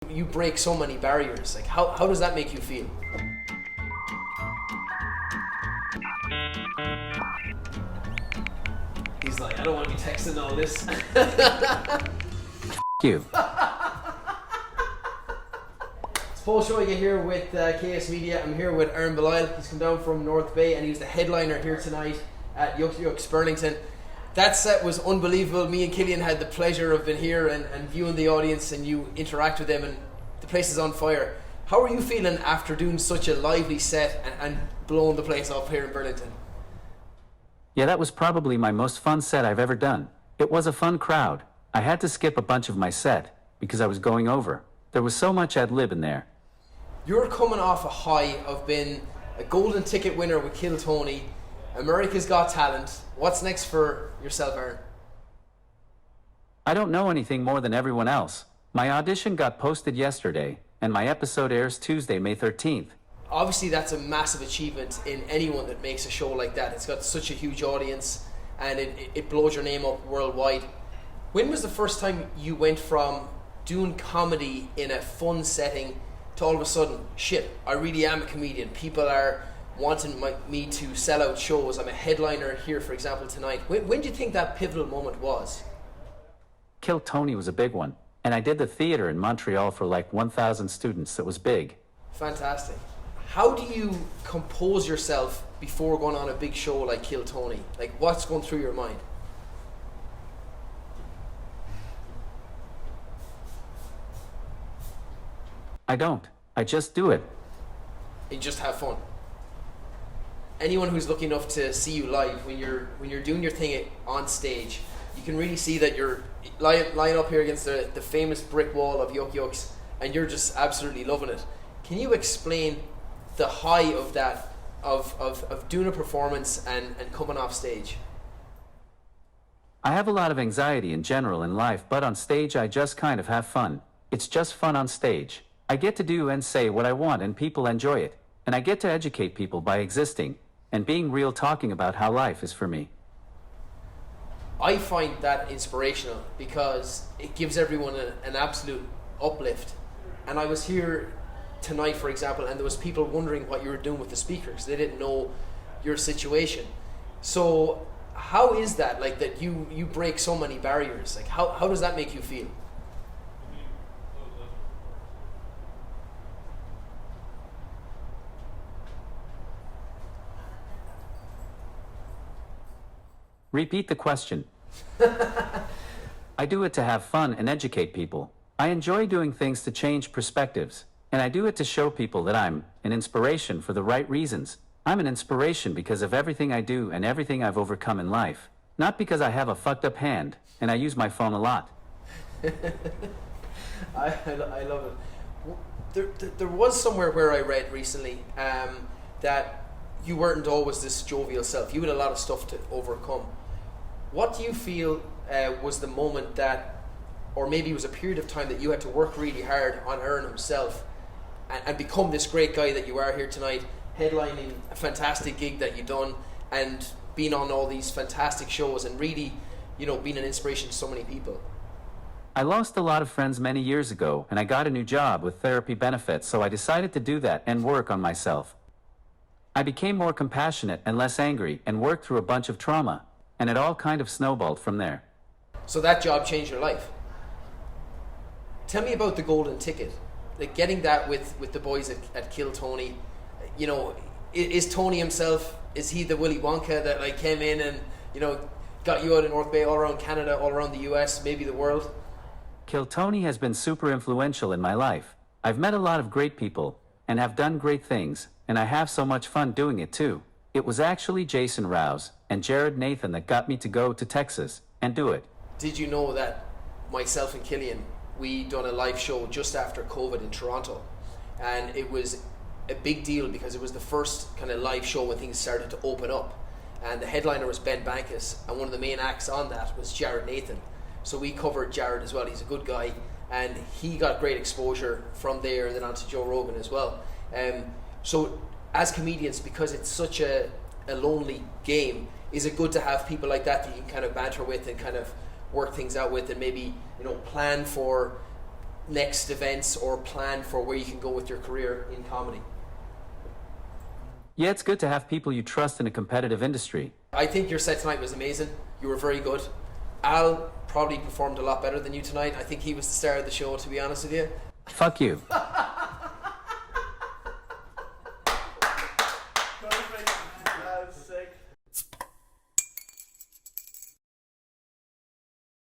You break so many barriers. Like, how does that make you feel? He's like, I don't want to be texting all this. You. It's Paul Showing here with KS Media. I'm here with Ahren Belisle. He's come down from North Bay and he was the headliner here tonight at Yuk Yuks, Burlington. That set was unbelievable. Me and Killian had the pleasure of being here and viewing the audience, and you interact with them, and the place is on fire. How are you feeling after doing such a lively set and blowing the place up here in Burlington? Yeah, that was probably my most fun set I've ever done. It was a fun crowd. I had to skip a bunch of my set because I was going over. There was so much ad lib in there. You're coming off a high of being a golden ticket winner with Kill Tony, America's Got Talent. What's next for yourself, Ahren? I don't know anything more than everyone else. My audition got posted yesterday, and my episode airs Tuesday, May 13th. Obviously, that's a massive achievement in anyone that makes a show like that. It's got such a huge audience, and it blows your name up worldwide. When was the first time you went from doing comedy in a fun setting to all of a sudden, shit, I really am a comedian. People are wanting me to sell out shows. I'm a headliner here, for example, tonight. When do you think that pivotal moment was? Kill Tony was a big one, and I did the theater in Montreal for like 1,000 students. That was big. Fantastic. How do you compose yourself before going on a big show like Kill Tony? Like, what's going through your mind? I don't. I just do it. You just have fun. Anyone who's lucky enough to see you live, when you're doing your thing on stage, you can really see that you're lying up here against the famous brick wall of Yuk Yuks, and you're just absolutely loving it. Can you explain the high of that, of doing a performance and coming off stage? I have a lot of anxiety in general in life, but on stage I just kind of have fun. It's just fun on stage. I get to do and say what I want and people enjoy it. And I get to educate people by existing and being real, talking about how life is for me. I find that inspirational because it gives everyone an absolute uplift. And I was here tonight, for example, and there was people wondering what you were doing with the speakers. They didn't know your situation. So how is that, like, that you break so many barriers? Like, how does that make you feel? Repeat the question. I do it to have fun and educate people. I enjoy doing things to change perspectives, and I do it to show people that I'm an inspiration for the right reasons. I'm an inspiration because of everything I do and everything I've overcome in life, not because I have a fucked up hand and I use my phone a lot. I love it. There was somewhere where I read recently that you weren't always this jovial self. You had a lot of stuff to overcome. What do you feel was the moment that, or maybe it was a period of time that you had to work really hard on Ahren himself and become this great guy that you are here tonight, headlining a fantastic gig that you've done and being on all these fantastic shows and really, being an inspiration to so many people? I lost a lot of friends many years ago, and I got a new job with therapy benefits, so I decided to do that and work on myself. I became more compassionate and less angry and worked through a bunch of trauma, and it all kind of snowballed from there. So that job changed your life. Tell me about the golden ticket, like getting that with the boys at Kill Tony. Is Tony himself, is he the Willy Wonka that like came in and got you out of North Bay, all around Canada, all around the US, maybe the world? Kill Tony has been super influential in my life. I've met a lot of great people and have done great things, and I have so much fun doing it too. It was actually Jason Rouse and Jared Nathan that got me to go to Texas and do it. Did you know that myself and Killian, we done a live show just after COVID in Toronto, and it was a big deal because it was the first kind of live show when things started to open up, and the headliner was Ben Bankus, and one of the main acts on that was Jared Nathan. So we covered Jared as well. He's a good guy, and he got great exposure from there and then on to Joe Rogan as well. So as comedians, because it's such a lonely game, is it good to have people like that you can kind of banter with and kind of work things out with and maybe plan for next events or plan for where you can go with your career in comedy? Yeah, it's good to have people you trust in a competitive industry. I think your set tonight was amazing. You were very good. Al probably performed a lot better than you tonight. I think he was the star of the show, to be honest with you. Fuck you. Perfect. That was sick.